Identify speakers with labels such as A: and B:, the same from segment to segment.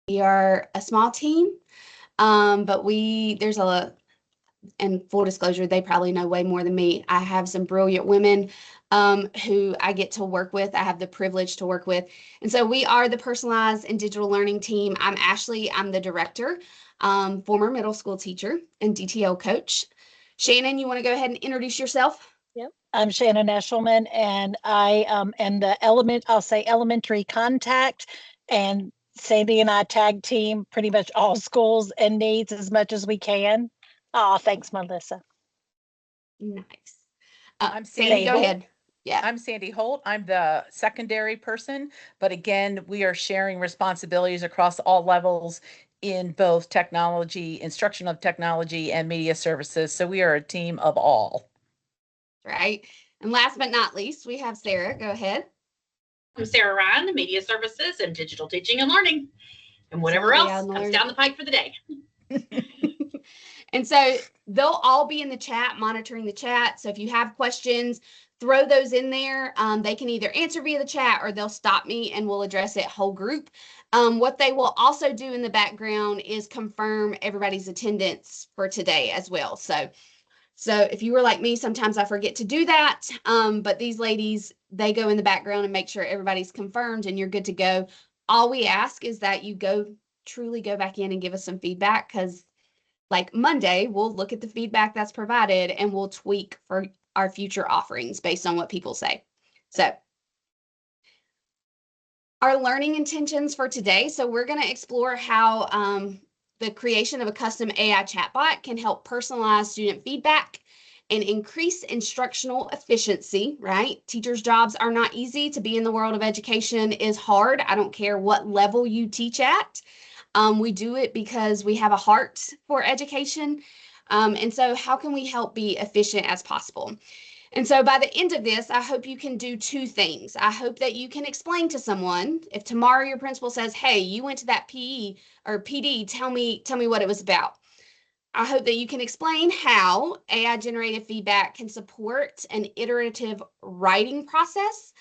A: We are a small team, but and full disclosure, they probably know way more than me. I have some brilliant women who I get to work with. I have the privilege to work with. And so we are the personalized and digital learning team. I'm Ashley. I'm the director, former middle school teacher and DTL coach. Shannon, you want to go ahead and introduce yourself?
B: Yep. I'm Shannon Eshelman, and I am I'll say elementary contact, and Sandy and I tag team pretty much all schools and needs as much as we can. Oh, thanks, Melissa.
A: Nice.
C: I'm
A: Sandy,
C: Sandy
A: go
C: Holt.
A: ahead. Yeah.
C: I'm Sandy Holt. I'm the secondary person, but again, we are sharing responsibilities across all levels in both technology, instruction of technology, and media services. So we are a team of all.
A: Right. And last but not least, we have Sarah. Go ahead.
D: I'm Sarah Ryan, the Media Services and Digital Teaching and Learning, and whatever else comes down the pike for the day.
A: And so they'll all be in the chat, monitoring the chat. So if you have questions, throw those in there. They can either answer via the chat or they'll stop me and we'll address it whole group. What they will also do in the background is confirm everybody's attendance for today as well. So if you were like me, sometimes I forget to do that. But these ladies, they go in the background and make sure everybody's confirmed and you're good to go. All we ask is that you truly go back in and give us some feedback, because like Monday, we'll look at the feedback that's provided and we'll tweak for our future offerings based on what people say. So our learning intentions for today. So we're going to explore how the creation of a custom AI chatbot can help personalize student feedback and increase instructional efficiency, right? Teachers' jobs are not easy. To be in the world of education is hard. I don't care what level you teach at. We do it because we have a heart for education. And so how can we help be efficient as possible? And so by the end of this, I hope you can do two things. I hope that you can explain to someone, if tomorrow your principal says, hey, you went to that PE or PD, tell me what it was about. I hope that you can explain how AI generated feedback can support an iterative writing process,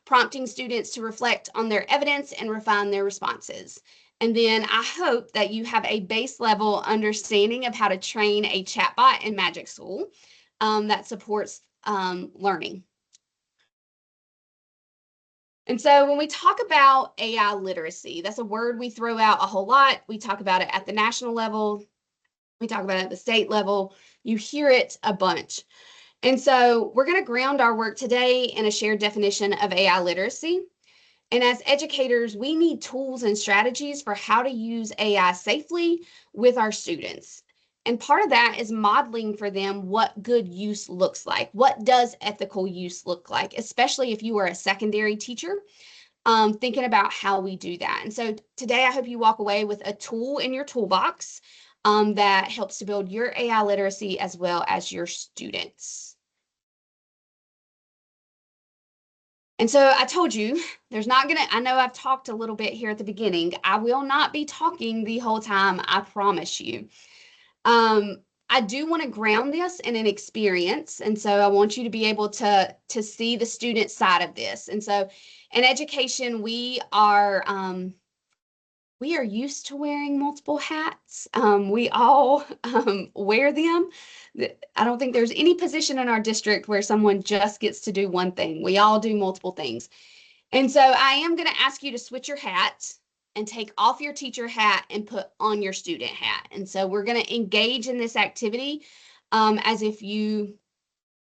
A: prompting students to reflect on their evidence and refine their responses. And then I hope that you have a base level understanding of how to train a chatbot in Magic School that supports learning. And so when we talk about AI literacy, that's a word we throw out a whole lot. We talk about it at the national level. We talk about it at the state level. You hear it a bunch. And so we're going to ground our work today in a shared definition of AI literacy. And as educators, we need tools and strategies for how to use AI safely with our students. And part of that is modeling for them what good use looks like. What does ethical use look like, especially if you are a secondary teacher, thinking about how we do that. And so today, I hope you walk away with a tool in your toolbox that helps to build your AI literacy as well as your students. And so I told you, I know I've talked a little bit here at the beginning. I will not be talking the whole time, I promise you. I do want to ground this in an experience. And so I want you to be able to see the student side of this. And so in education, we are used to wearing multiple hats. We all wear them. I don't think there's any position in our district where someone just gets to do one thing. We all do multiple things. And so I am going to ask you to switch your hat and take off your teacher hat and put on your student hat. And so we're going to engage in this activity as if you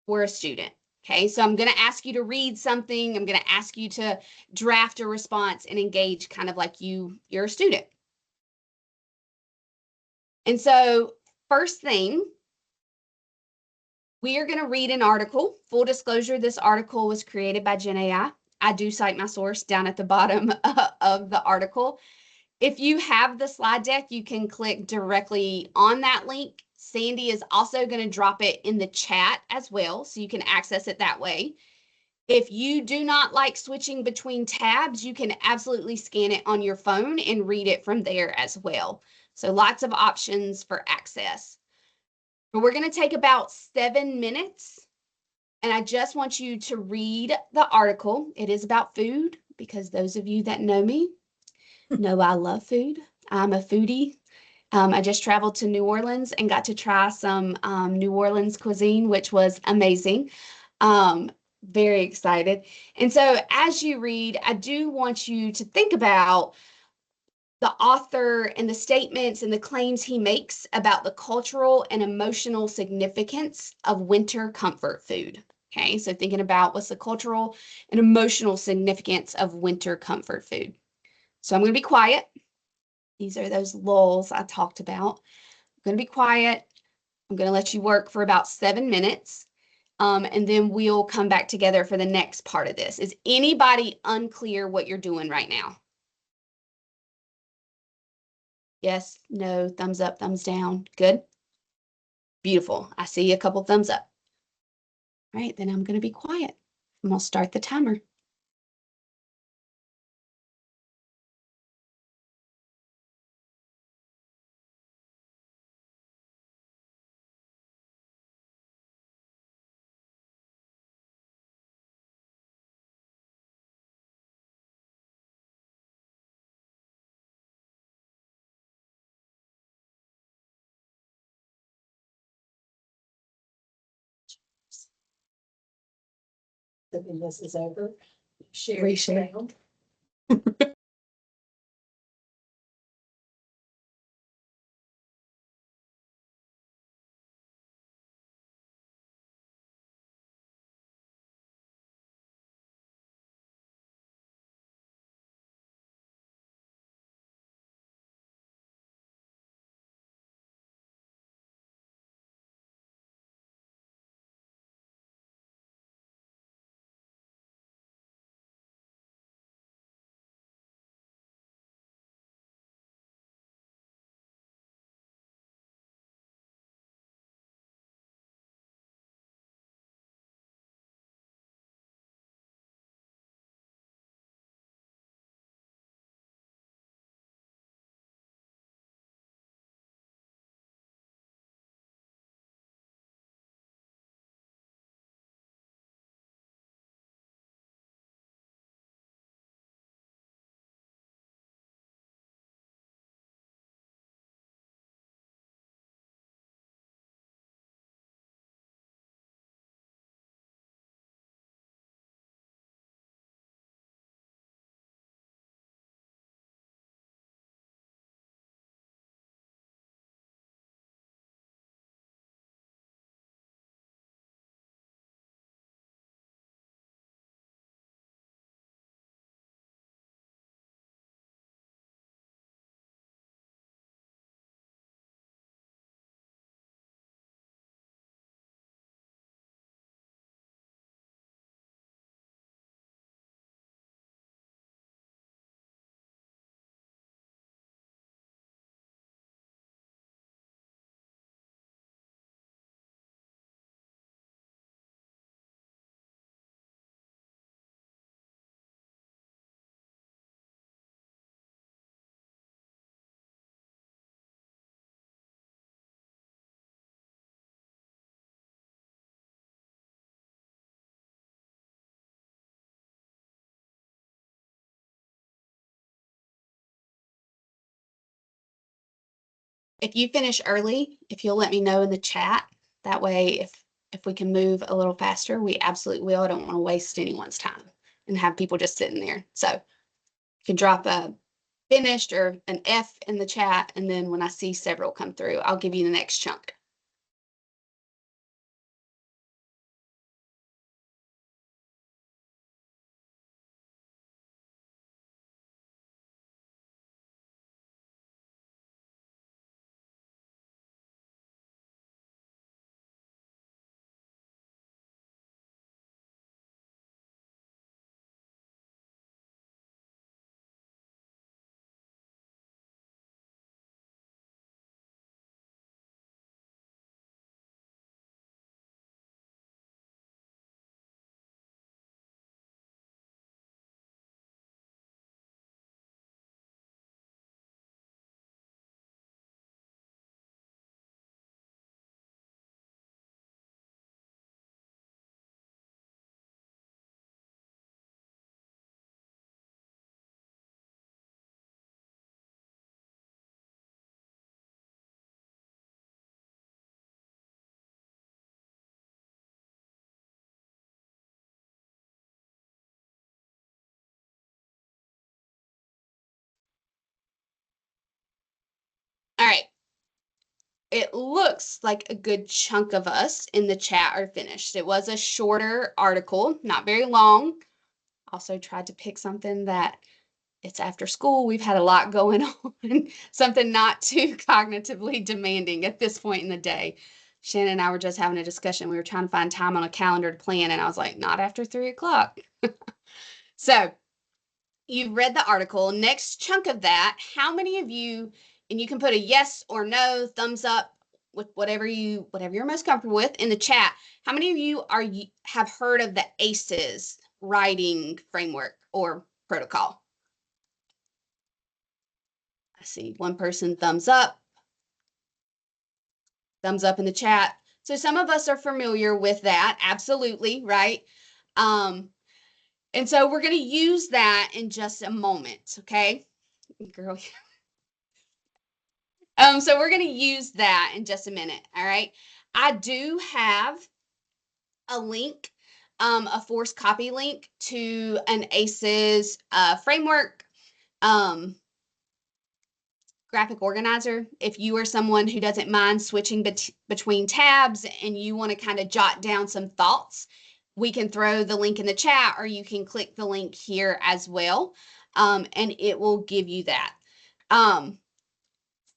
A: were a student. Okay, so I'm going to ask you to read something. I'm going to ask you to draft a response and engage kind of like you're a student. And so first thing, we are going to read an article. Full disclosure, this article was created by Gen AI. I do cite my source down at the bottom of the article. If you have the slide deck, you can click directly on that link. Sandy is also going to drop it in the chat as well, so you can access it that way. If you do not like switching between tabs, you can absolutely scan it on your phone and read it from there as well. So lots of options for access. But we're going to take about 7 minutes, and I just want you to read the article. It is about food, because those of you that know me know I love food. I'm a foodie. I just traveled to New Orleans and got to try some New Orleans cuisine, which was amazing. Very excited. And so as you read, I do want you to think about the author and the statements and the claims he makes about the cultural and emotional significance of winter comfort food. Okay, so thinking about what's the cultural and emotional significance of winter comfort food. So I'm going to be quiet. These are those lulls I talked about. I'm going to be quiet. I'm going to let you work for about 7 minutes. And then we'll come back together for the next part of this. Is anybody unclear what you're doing right now? Yes, no, thumbs up, thumbs down. Good. Beautiful. I see a couple thumbs up. All right, then I'm going to be quiet. And we'll start the timer.
B: When this is over,
A: Reshare. If you finish early, if you'll let me know in the chat, that way if we can move a little faster, we absolutely will. I don't want to waste anyone's time and have people just sitting there. So you can drop a finished or an F in the chat, and then when I see several come through, I'll give you the next chunk. it looks like a good chunk of us in the chat are finished. It was a shorter article, not very long. Also tried to pick something that it's after school. We've had a lot going on, something not too cognitively demanding at this point in the day. Shannon and I were just having a discussion. We were trying to find time on a calendar to plan, and I was like, not after 3 o'clock. So you've read the article. Next chunk of that, how many of you, and you can put a yes or no, thumbs up, with whatever you're most comfortable with in the chat. How many of you have heard of the ACEs writing framework or protocol? I see one person thumbs up in the chat. So some of us are familiar with that. Absolutely, right? And so we're going to use that in just a moment. Okay, girl. So we're going to use that in just a minute. All right. I do have a link, a forced copy link to an ACEs framework graphic organizer. If you are someone who doesn't mind switching between tabs and you want to kind of jot down some thoughts, we can throw the link in the chat, or you can click the link here as well, and it will give you that.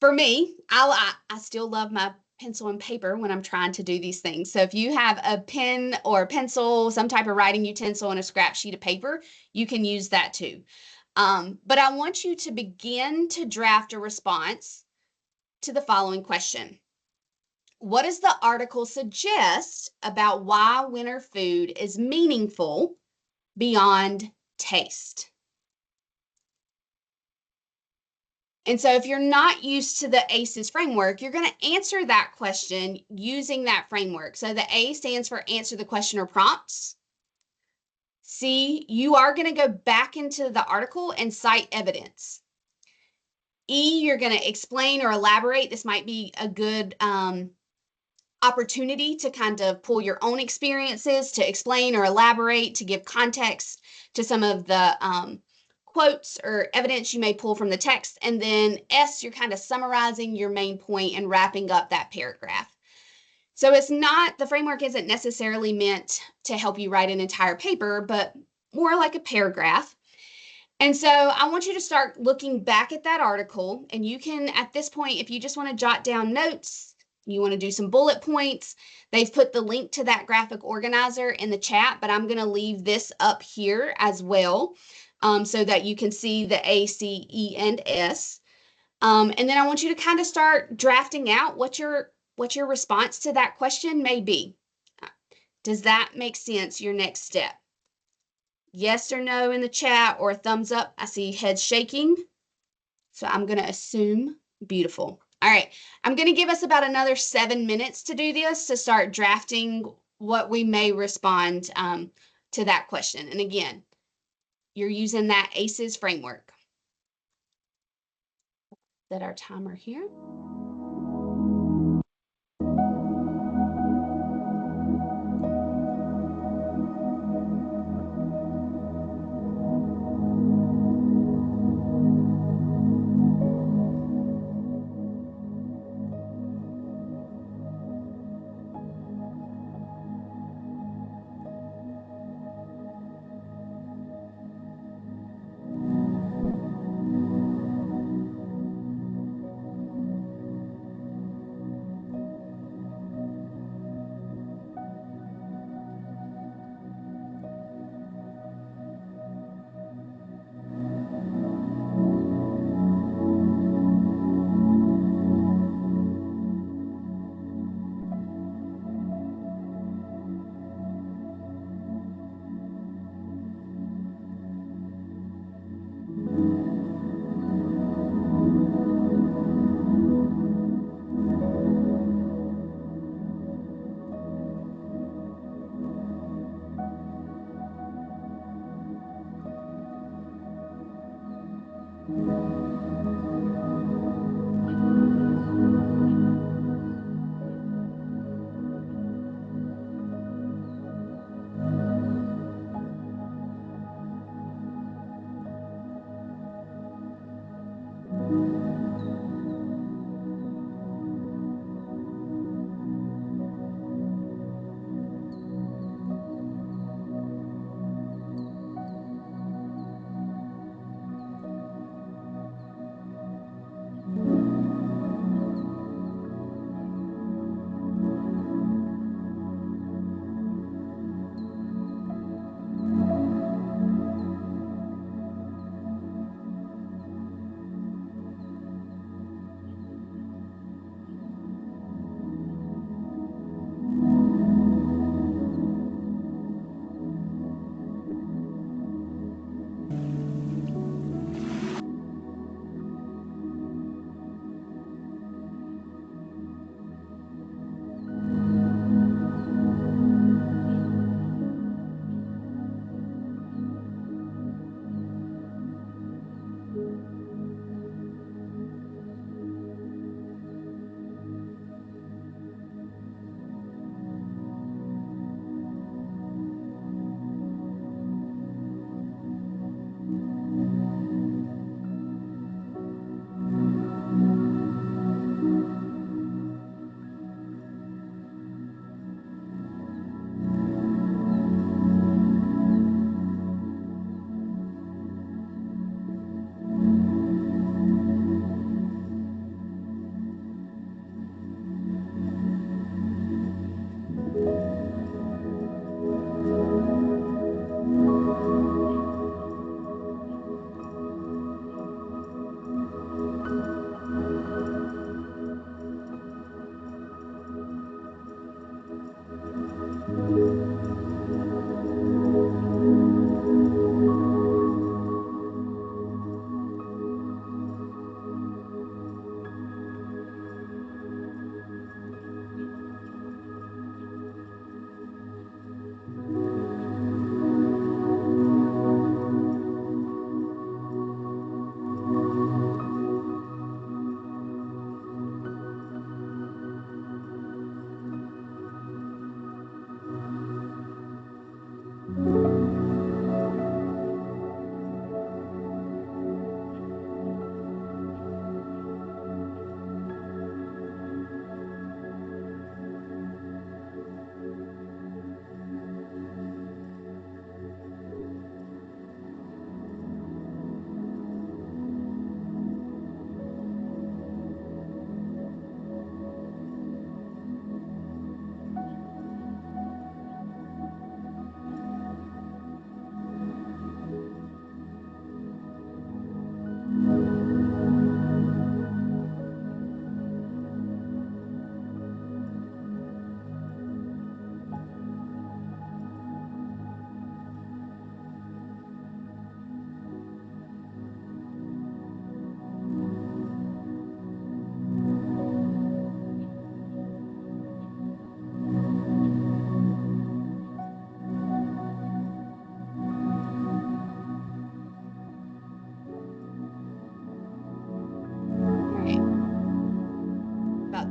A: For me, I still love my pencil and paper when I'm trying to do these things. So if you have a pen or a pencil, some type of writing utensil, and a scrap sheet of paper, you can use that too. But I want you to begin to draft a response to the following question. What does the article suggest about why winter food is meaningful beyond taste? And so if you're not used to the ACEs framework, you're going to answer that question using that framework. So the A stands for answer the question or prompts. C, you are going to go back into the article and cite evidence. E, you're going to explain or elaborate. This might be a good opportunity to kind of pull your own experiences, to explain or elaborate, to give context to some of the quotes or evidence you may pull from the text. And then S, you're kind of summarizing your main point and wrapping up that paragraph. So it's not, the framework isn't necessarily meant to help you write an entire paper, but more like a paragraph. And so I want you to start looking back at that article, and you can, at this point, if you just want to jot down notes, you want to do some bullet points, they've put the link to that graphic organizer in the chat, but I'm going to leave this up here as well, so that you can see the A, C, E, and S. And then I want you to kind of start drafting out what your response to that question may be. Does that make sense, your next step? Yes or no in the chat, or a thumbs up. I see heads shaking. So I'm going to assume beautiful. All right. I'm going to give us about another 7 minutes to do this, to start drafting what we may respond to that question. And again, you're using that ACEs framework. Set our timer here.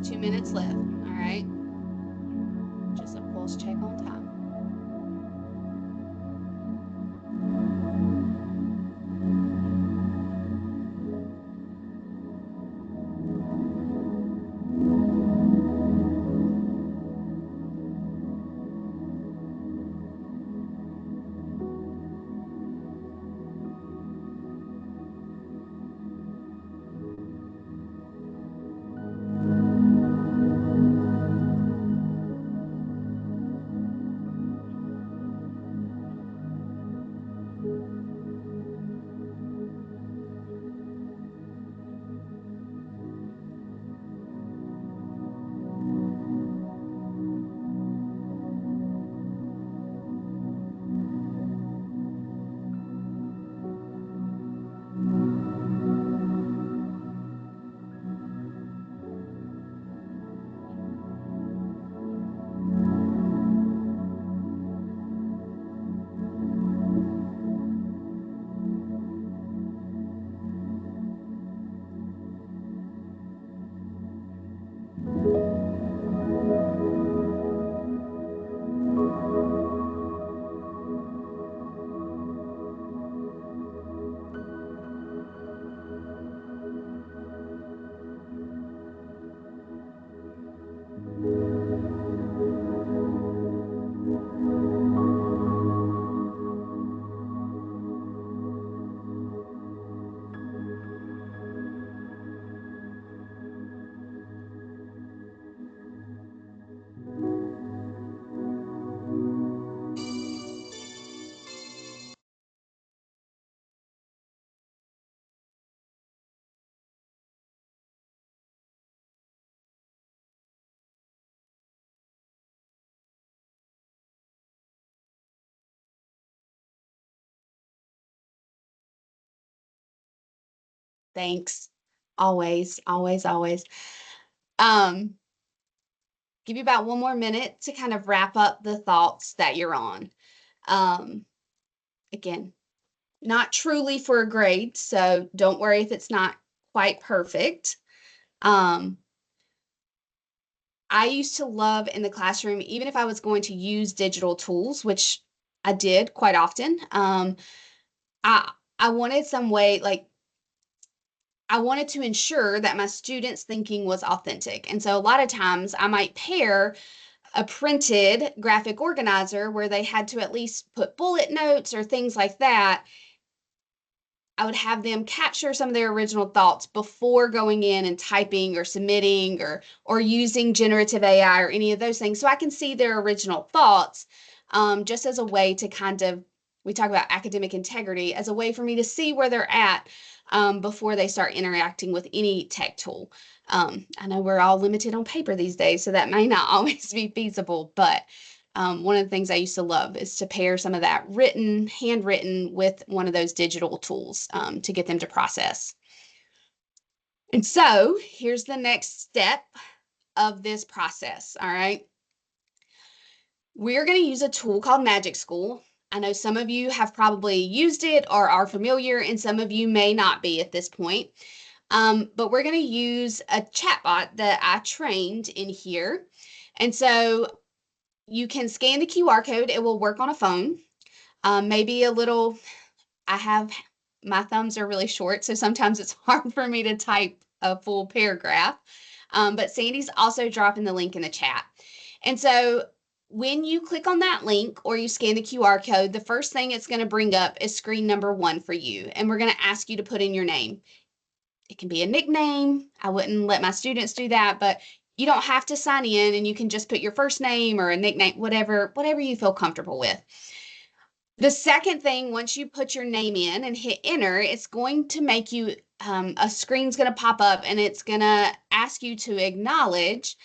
A: 2 minutes left. All right. Just a pulse check on time. Thanks. Always, always, always. Give you about 1 more minute to kind of wrap up the thoughts that you're on. Again, not truly for a grade, so don't worry if it's not quite perfect. I used to love in the classroom, even if I was going to use digital tools, which I did quite often, I wanted some way, like, I wanted to ensure that my students' thinking was authentic. And so a lot of times I might pair a printed graphic organizer where they had to at least put bullet notes or things like that. I would have them capture some of their original thoughts before going in and typing or submitting or using generative AI or any of those things, so I can see their original thoughts, just as a way to kind of, we talk about academic integrity, as a way for me to see where they're at before they start interacting with any tech tool. I know we're all limited on paper these days, so that may not always be feasible, but one of the things I used to love is to pair some of that handwritten with one of those digital tools to get them to process. And so here's the next step of this process, all right? We're going to use a tool called Magic School. I know some of you have probably used it or are familiar, and some of you may not be at this point. But we're going to use a chatbot that I trained in here. And so you can scan the QR code. It will work on a phone. Maybe a little, my thumbs are really short, so sometimes it's hard for me to type a full paragraph. But Sandy's also dropping the link in the chat. And so when you click on that link or you scan the QR code, the first thing it's going to bring up is screen number 1 for you. And we're going to ask you to put in your name. It can be a nickname. I wouldn't let my students do that, but you don't have to sign in, and you can just put your first name or a nickname, whatever you feel comfortable with. The second thing, once you put your name in and hit enter, it's going to make you, a screen's going to pop up, and it's going to ask you to acknowledge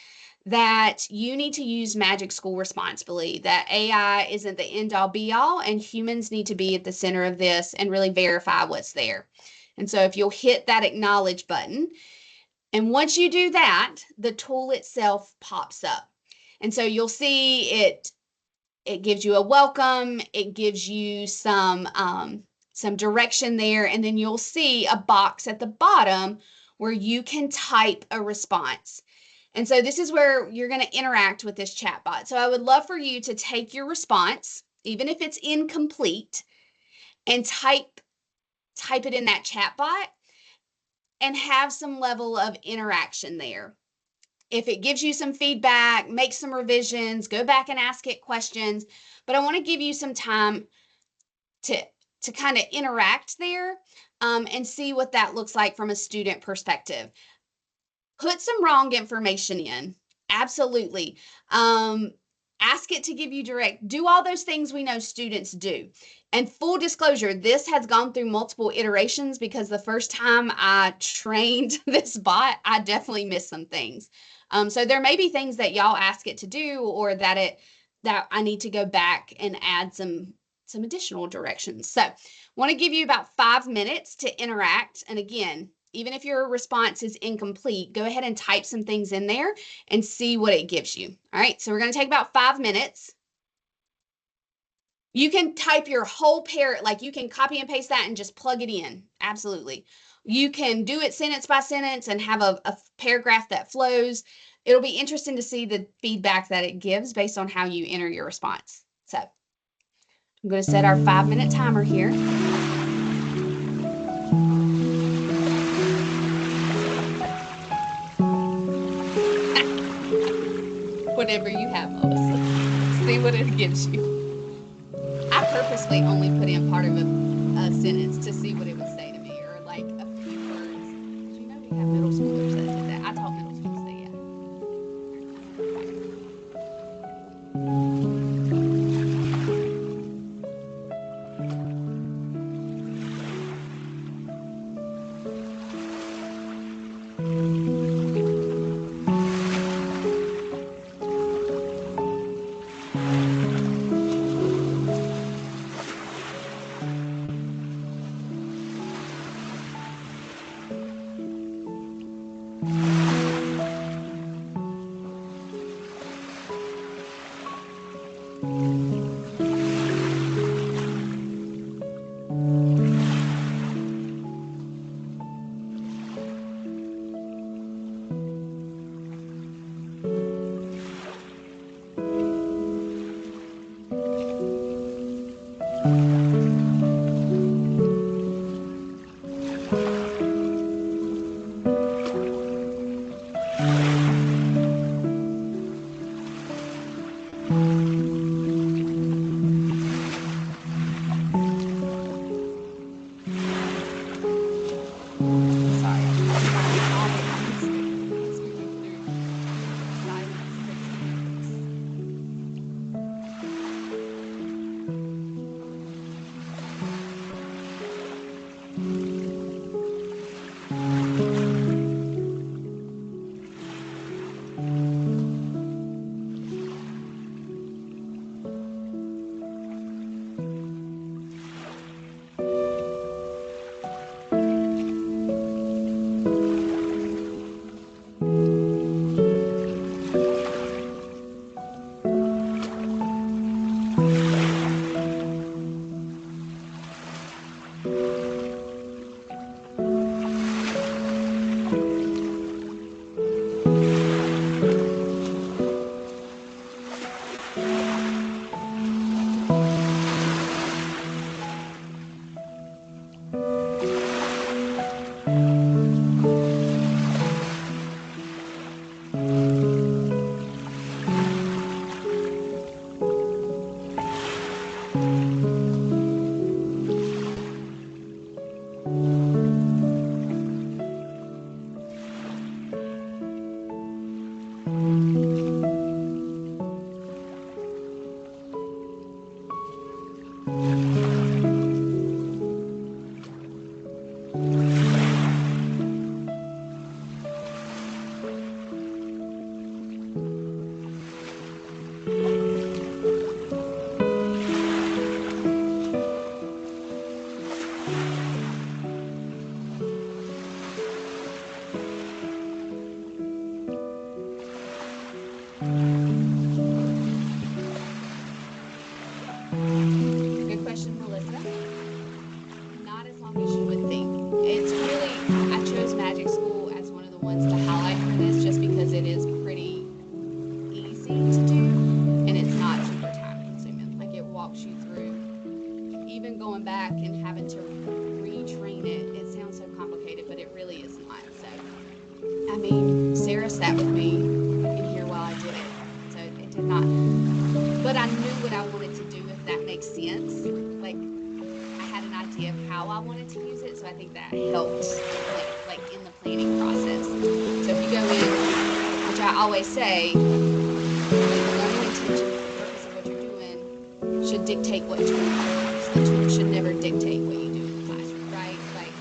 A: that you need to use Magic School responsibly, that AI isn't the end all be all, and humans need to be at the center of this and really verify what's there. And so if you'll hit that acknowledge button, and once you do that, the tool itself pops up. And so you'll see it gives you a welcome, it gives you some direction there, and then you'll see a box at the bottom where you can type a response. And so this is where you're going to interact with this chatbot. So I would love for you to take your response, even if it's incomplete, and type it in that chatbot and have some level of interaction there. If it gives you some feedback, make some revisions, go back and ask it questions. But I want to give you some time to kind of interact there and see what that looks like from a student perspective. Put some wrong information in. Absolutely. Ask it to give you direct. Do all those things we know students do. And full disclosure, this has gone through multiple iterations because the first time I trained this bot, I definitely missed some things. So there may be things that y'all ask it to do, or that I need to go back and add some additional directions. So want to give you about 5 minutes to interact. And again, even if your response is incomplete, go ahead and type some things in there and see what it gives you. All right, so we're going to take about 5 minutes. You can type your whole like you can copy and paste that and just plug it in. Absolutely. You can do it sentence by sentence and have a paragraph that flows. It'll be interesting to see the feedback that it gives based on how you enter your response. So I'm going to set our 5-minute timer here. Whatever you have, Melissa. See what it gives you. I purposely only put in part of a sentence to see what it would say to me, or like a few words. Did you know we have middle schoolers that did that? I taught middle school, so yeah. So, I mean, Sarah sat with me in here while I did it. So it did not, but I knew what I wanted to do, if that makes sense. Like, I had an idea of how I wanted to use it. So I think that helped, like in the planning process. So if you go in, which I always say, the learning intention, the purpose of what you're doing should dictate what tool you use. The tool should never dictate what you do in the classroom, right? Like,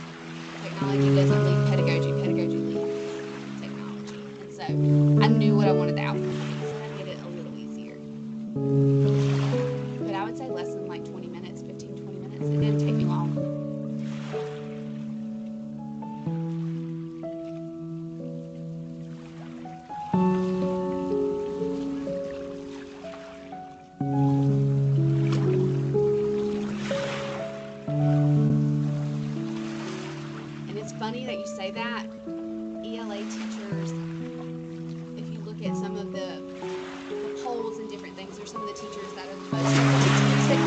A: technology doesn't lead pedagogy, pedagogy leads technology. And so I knew what I wanted the outcome to be, so that made it a little easier. But I would say less than like 20 minutes, 15, 20 minutes. It didn't take me long. Funny that you say that. ELA teachers, if you look at some of the polls and different things, are some of the teachers that are the most optimistic.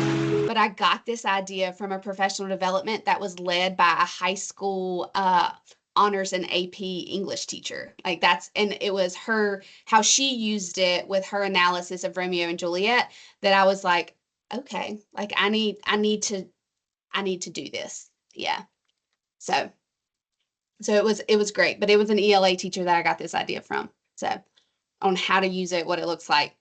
A: But I got this idea from a professional development that was led by a high school honors and AP English teacher. Like, and it was her, how she used it with her analysis of Romeo and Juliet, that I was like, okay, like I need to do this. Yeah. So it was great, but it was an ELA teacher that I got this idea from. So on how to use it, what it looks like.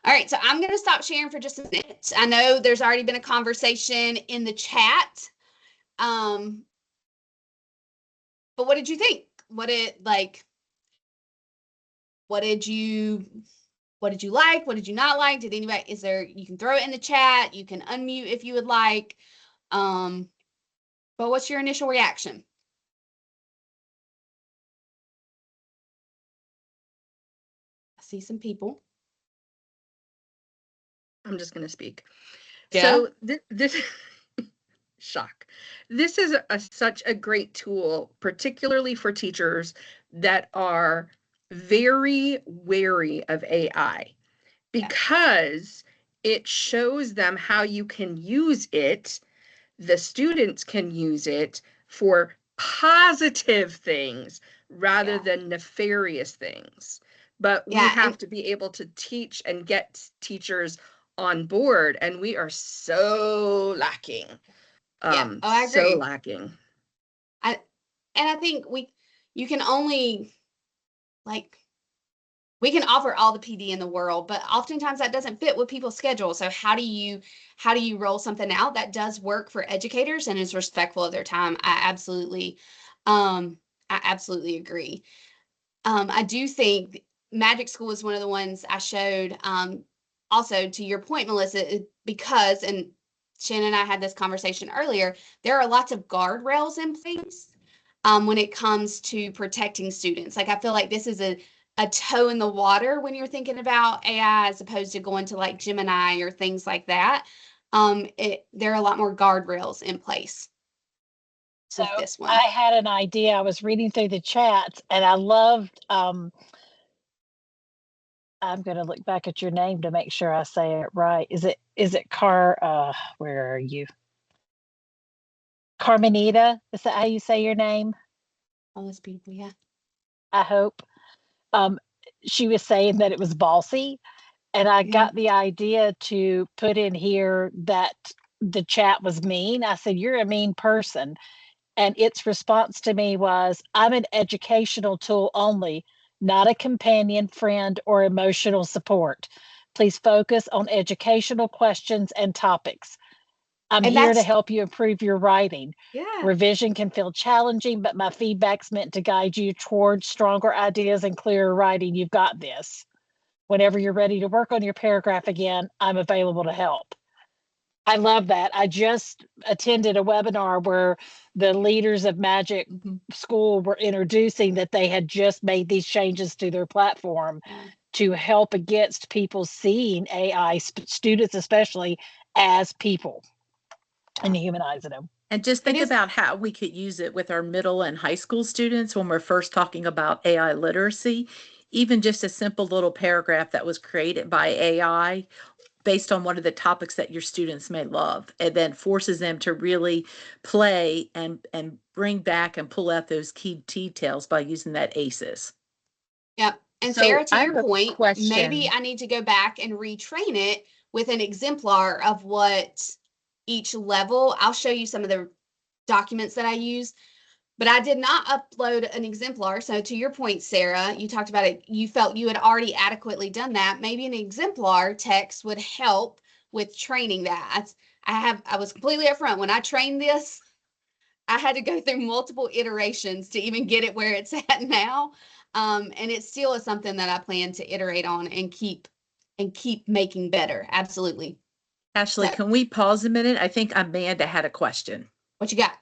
A: All right, so I'm going to stop sharing for just a minute. I know there's already been a conversation in the chat. But what did you think? What did you like? What did you not like? Did anybody, you can throw it in the chat, you can unmute if you would like. But what's your initial reaction? See some people.
E: I'm just going to speak.
A: Yeah.
E: So this shock. This is such a great tool, particularly for teachers that are very wary of AI, because it shows them how you can use it. The students can use it for positive things rather than nefarious things. But we have to be able to teach and get teachers on board, and we are so lacking.
A: I agree.
E: So lacking.
A: I think you can only, like, we can offer all the PD in the world, but oftentimes that doesn't fit with people's schedule. So how do you roll something out that does work for educators and is respectful of their time? I absolutely agree. I do think Magic School is one of the ones I showed. Also, to your point, Melissa, because, and Shannon and I had this conversation earlier, there are lots of guardrails in place when it comes to protecting students. Like, I feel like this is a toe in the water when you're thinking about AI, as opposed to going to like Gemini or things like that. There are a lot more guardrails in place.
B: So
A: this one,
B: I had an idea. I was reading through the chats, and I loved. I'm going to look back at your name to make sure I say it right. Is it where are you? Carmenita? Is that how you say your name?
A: All those people, yeah.
B: I hope. She was saying that it was bossy, and I got the idea to put in here that the chat was mean. I said, "You're a mean person." And its response to me was, "I'm an educational tool only, not a companion, friend, or emotional support. Please focus on educational questions and topics. I'm here to help you improve your writing. Revision can feel challenging, but my feedback's meant to guide you towards stronger ideas and clearer writing. You've got this. Whenever you're ready to work on your paragraph again, I'm available to help." I love that. I just attended a webinar where the leaders of Magic School were introducing that they had just made these changes to their platform to help against people seeing AI, students especially, as people and humanizing them.
C: And just think about how we could use it with our middle and high school students when we're first talking about AI literacy. Even just a simple little paragraph that was created by AI based on one of the topics that your students may love, and then forces them to really play and bring back and pull out those key details by using that ACEs.
A: Yep. And
F: So
A: Sarah, to
F: I
A: your
F: have a
A: point, maybe
F: question.
A: I need to go back and retrain it with an exemplar of what each level. I'll show you some of the documents that I use, but I did not upload an exemplar. So to your point, Sarah, you talked about it. You felt you had already adequately done that. Maybe an exemplar text would help with training that. I was completely upfront. When I trained this, I had to go through multiple iterations to even get it where it's at now. And it still is something that I plan to iterate on and keep making better. Absolutely.
C: Ashley,
A: So,
C: can we pause a minute? I think Amanda had a question.
A: what you got?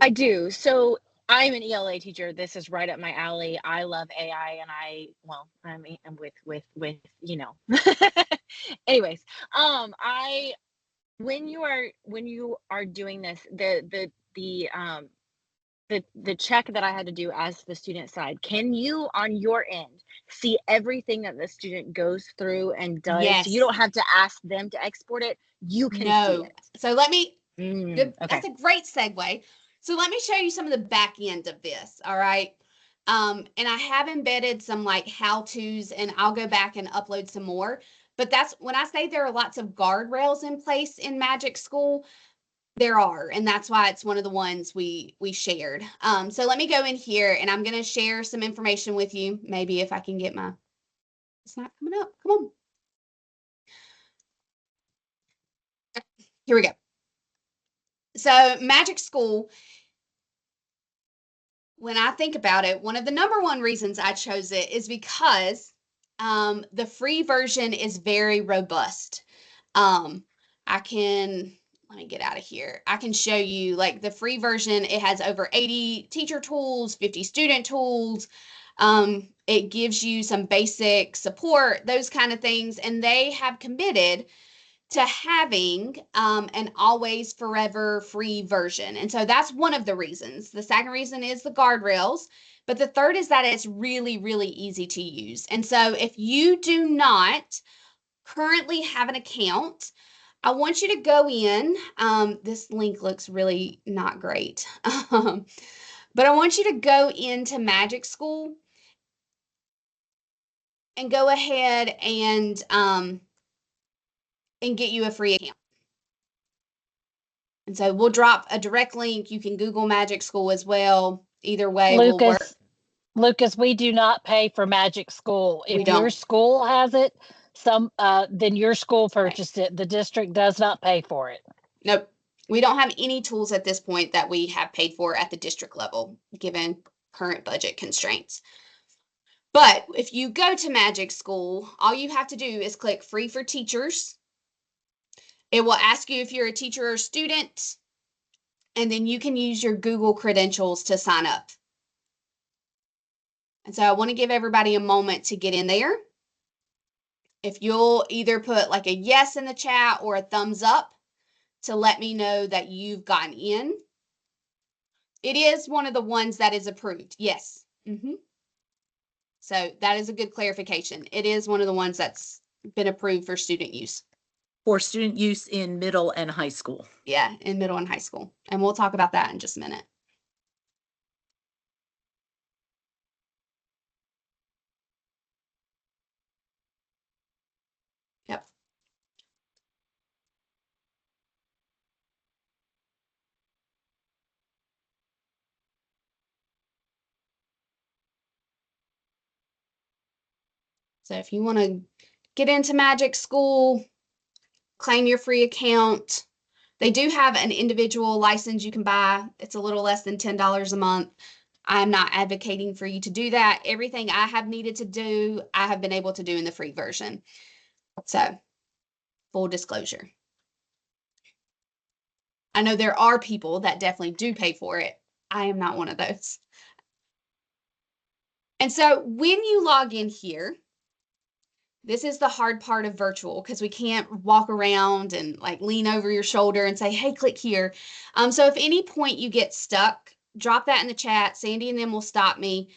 F: I do. So I'm an ELA teacher. This is right up my alley. I love AI, and I mean, I'm with you know. Anyways, I when you are doing this, the check that I had to do as the student side, can you on your end see everything that the student goes through and does?
A: Yes.
F: So you don't have to ask them to export it. You can see
A: No.
F: it.
A: So let me,
F: Okay.
A: that's a great segue. So let me show you some of the back end of this. All right. And I have embedded some like how-tos, and I'll go back and upload some more. But that's when I say there are lots of guardrails in place in Magic School, there are, and that's why it's one of the ones we shared. So let me go in here, and I'm going to share some information with you. Maybe if I can get my, it's not coming up. Come on. Here we go. So Magic School, when I think about it, one of the number one reasons I chose it is because the free version is very robust. Let me get out of here. I can show you like the free version. It has over 80 teacher tools, 50 student tools. It gives you some basic support, those kind of things. And they have committed to having an always forever free version. And so that's one of the reasons. The second reason is the guardrails, but the third is that it's really, really easy to use. And so if you do not currently have an account, I want you to go in. This link looks really not great, but I want you to go into Magic School and go ahead and get you a free account. And so we'll drop a direct link. You can Google Magic School as well. Either way will work.
B: Lucas, we do not pay for Magic School. If your school has it, then your school purchased it. The district does not pay for it.
A: Nope. We don't have any tools at this point that we have paid for at the district level, given current budget constraints. But if you go to Magic School, all you have to do is click free for teachers. It will ask you if you're a teacher or student, and then you can use your Google credentials to sign up. And so I want to give everybody a moment to get in there. If you'll either put like a yes in the chat or a thumbs up to let me know that you've gotten in. It is one of the ones that is approved. Yes. So that is a good clarification. It is one of the ones that's been approved for student use.
C: For student use in middle and high school.
A: Yeah, in middle and high school. And we'll talk about that in just a minute. Yep. So if you want to get into Magic School, claim your free account. They do have an individual license you can buy. It's a little less than $10 a month. I'm not advocating for you to do that. Everything I have needed to do, I have been able to do in the free version. So, full disclosure. I know there are people that definitely do pay for it. I am not one of those. And so when you log in here, this is the hard part of virtual because we can't walk around and like lean over your shoulder and say, hey, click here. So if any point you get stuck, drop that in the chat. Sandy and them will stop me.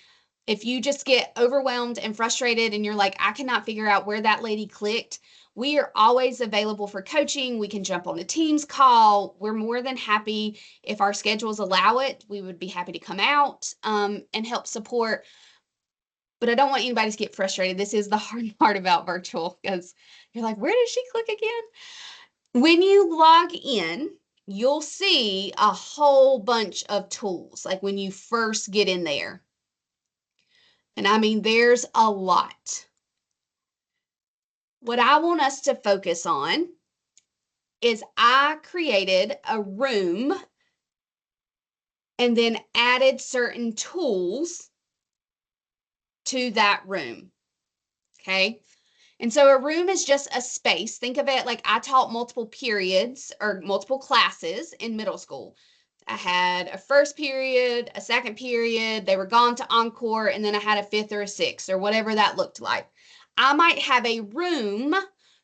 A: If you just get overwhelmed and frustrated and you're like, I cannot figure out where that lady clicked, we are always available for coaching. We can jump on a Teams call. We're more than happy, if our schedules allow it, we would be happy to come out and help support. But I don't want anybody to get frustrated. This is the hard part about virtual, because you're like, where did she click again? When you log in, you'll see a whole bunch of tools, like when you first get in there. And I mean, there's a lot. What I want us to focus on is I created a room and then added certain tools to that room. Okay. And so a room is just a space. Think of it like I taught multiple periods or multiple classes in middle school. I had a first period, a second period, they were gone to encore, and then I had a fifth or a sixth or whatever that looked like. I might have a room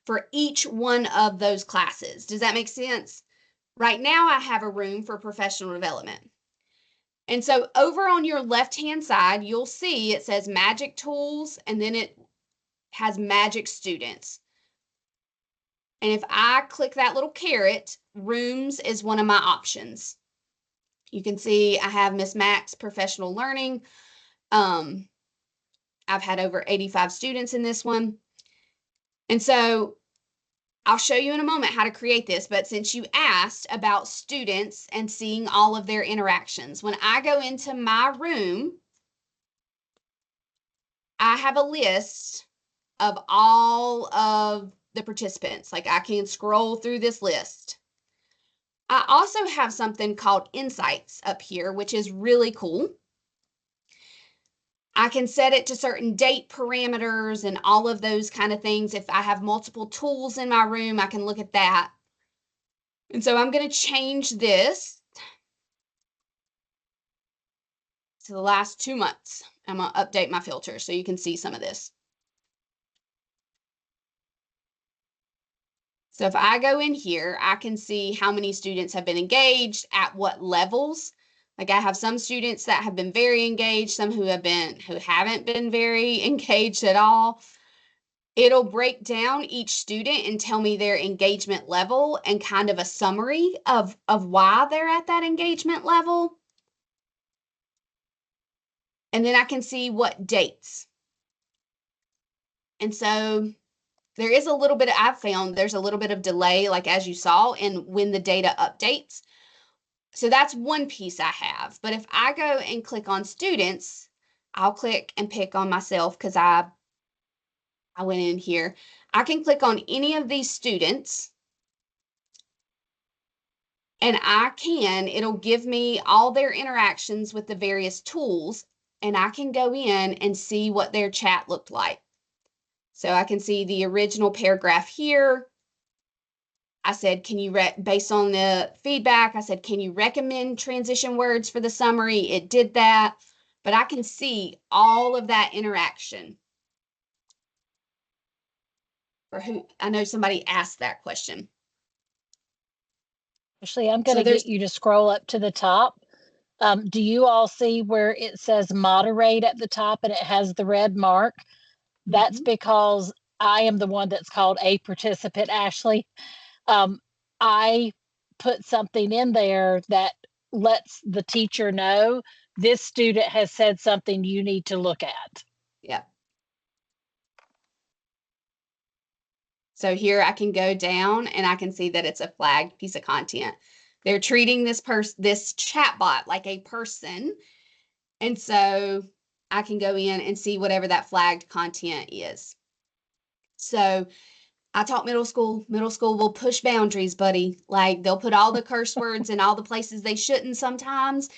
A: for each one of those classes. Does that make sense? Right now, I have a room for professional development. And so over on your left-hand side, you'll see it says Magic Tools, and then it has Magic Students. And if I click that little caret, Rooms is one of my options. You can see I have Miss Max Professional Learning. I've had over 85 students in this one. And so I'll show you in a moment how to create this, but since you asked about students and seeing all of their interactions, when I go into my room, I have a list of all of the participants. Like I can scroll through this list. I also have something called Insights up here, which is really cool. I can set it to certain date parameters and all of those kind of things. If I have multiple tools in my room, I can look at that. And so I'm going to change this to the last 2 months. I'm going to update my filter so you can see some of this. So if I go in here, I can see how many students have been engaged at what levels. Like I have some students that have been very engaged, some who haven't been very engaged at all. It'll break down each student and tell me their engagement level and kind of a summary of why they're at that engagement level. And then I can see what dates. And so there is a little bit, I've found there's a little bit of delay, like as you saw, in when the data updates. So that's one piece I have. But if I go and click on students, I'll click and pick on myself because I went in here. I can click on any of these students and it'll give me all their interactions with the various tools, and I can go in and see what their chat looked like. So I can see the original paragraph here. I said, based on the feedback, I said, can you recommend transition words for the summary? It did that, but I can see all of that interaction. I know somebody asked that question.
B: Ashley, I'm going to get you to scroll up to the top. Do you all see where it says moderate at the top and it has the red mark? That's because I am the one that's called a participant, Ashley. I put something in there that lets the teacher know this student has said something you need to look at.
A: Yeah. So here I can go down and I can see that it's a flagged piece of content. They're treating this chatbot like a person. And so I can go in and see whatever that flagged content is. So I taught middle school. Middle school will push boundaries, buddy. Like they'll put all the curse words in all the places they shouldn't sometimes.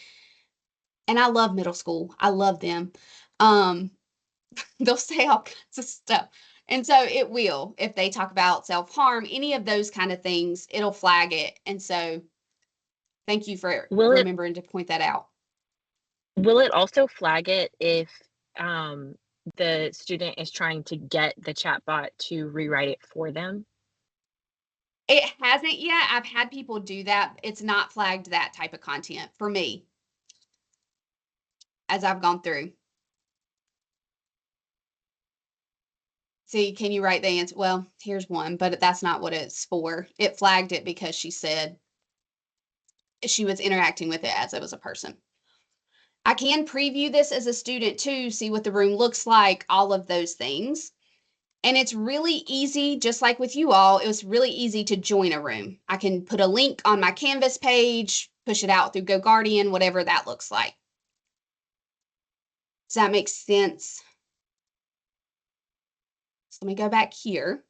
A: And I love middle school. I love them. They'll say all kinds of stuff. And so it will, if they talk about self-harm, any of those kind of things, it'll flag it. And so thank you for remembering to point that out.
F: Will it also flag it if the student is trying to get the chatbot to rewrite it for them?
A: It hasn't yet. I've had people do that. It's not flagged that type of content for me as I've gone through. See, can you write the answer? Well, here's one, but that's not what it's for. It flagged it because she said she was interacting with it as it was a person. I can preview this as a student too, see what the room looks like, all of those things. And it's really easy, just like with you all, it was really easy to join a room. I can put a link on my Canvas page, push it out through GoGuardian, whatever that looks like. Does that make sense? So let me go back here.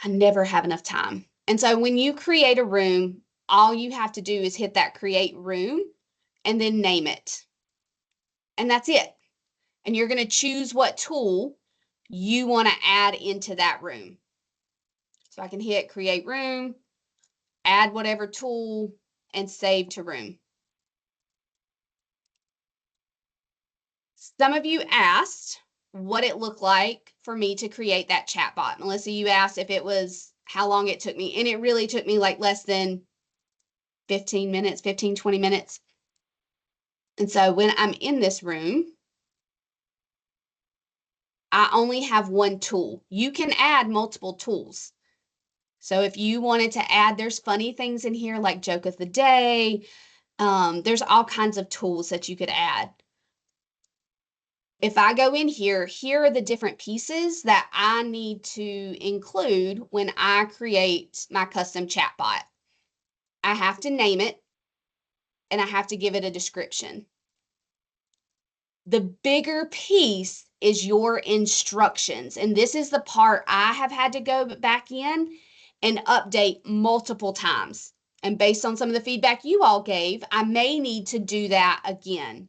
A: I never have enough time. And so when you create a room, all you have to do is hit that create room and then name it. And that's it. And you're going to choose what tool you want to add into that room. So I can hit create room, add whatever tool, and save to room. Some of you asked what it looked like for me to create that chatbot. Melissa, you asked if it was how long it took me, and it really took me like less than 15 minutes, 15, 20 minutes. And so when I'm in this room, I only have one tool. You can add multiple tools. So if you wanted to add, there's funny things in here like joke of the day. There's all kinds of tools that you could add. If I go in here, here are the different pieces that I need to include when I create my custom chatbot. I have to name it and I have to give it a description. The bigger piece is your instructions. And this is the part I have had to go back in and update multiple times. And based on some of the feedback you all gave, I may need to do that again.